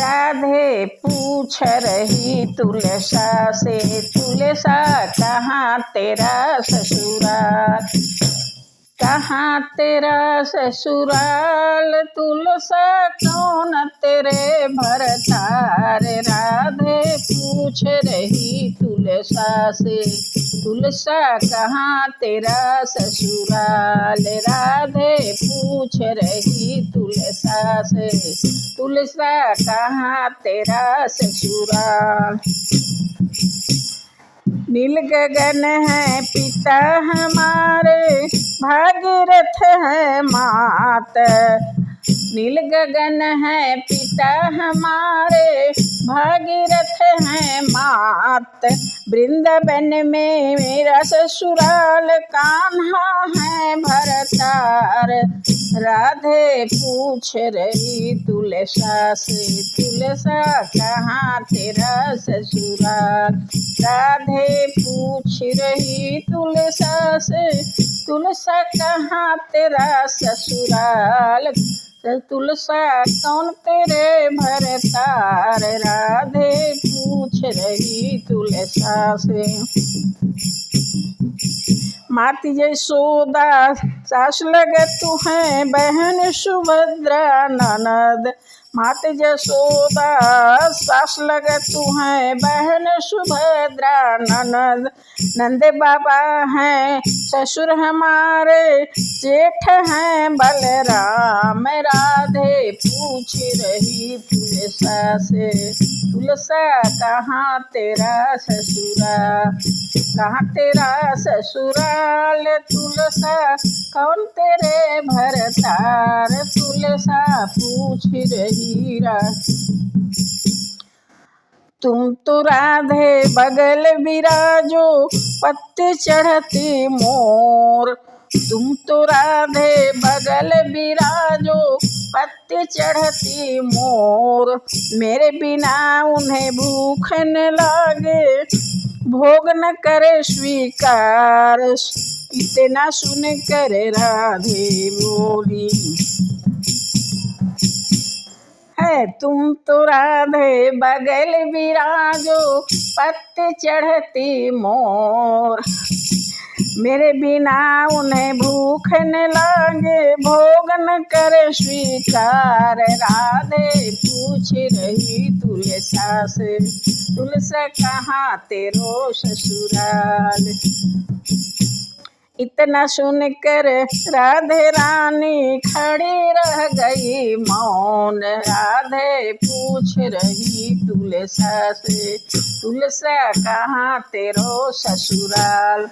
राधे पूछ रही तुलसा से, तुलसा कहाँ तेरा ससुराल, कहाँ तेरा ससुराल, तुलसा कौन तेरे भरतार। राधे पूछ रही तुलसा से, तुलसा कहाँ तेरा ससुराल। राधे पूछ रही तुलसा से, तुलसा कहाँ तेरा ससुराल। नील गगन है पिता हमारे, भागीरथ है मात। नील गगन है पिता हमारे, भागीरथ है मात। वृंदावन में मेरा ससुराल, कान्हा है भरतार। राधे पूछ रही तुलसा से, तुलसा कहाँ तेरा ससुराल। राधे पूछ रही तुलसा से, तुलसा कहाँ तेरा ससुराल, तुलसा कौन तेरे भरतार। राधे पूछ रही तुलसा से। माती यशोदा सास लगे तू है, बहन सुभद्रा ननद। माता यशोदा सास लगे तू है, बहन सुभद्रा ननद। नंद बाबा हैं ससुर हमारे, जेठ हैं बलराम। राधे पूछ रही तुलसा से, तुलसा कहाँ तेरा ससुराल, कहाँ तेरा ससुराल। तुलसा कौन तेरे भरतार, तुलसा पूछ रही तुम तो राधे बगल बिराजो, पत्ते चढ़ती मोर। तुम तो राधे बगल बिराजो, पत्ते चढ़ती मोर। मेरे बिना उन्हें भूख न लागे, भोग न करे स्वीकार। इतना सुन कर राधे बोली है, तुम तो राधे बगल बिराजो, पत्ते चढ़ती मोर। मेरे बिना उन्हें भूख न लागे, भोग न करे स्वीकार। राधे पूछ रही तुलसा से, तुलसा कहाँ तेरो ससुराल। इतना सुनकर राधे रानी खड़ी रह गई मौन। राधे पूछ रही तुलसा से, तुलसा कहाँ तेरो ससुराल।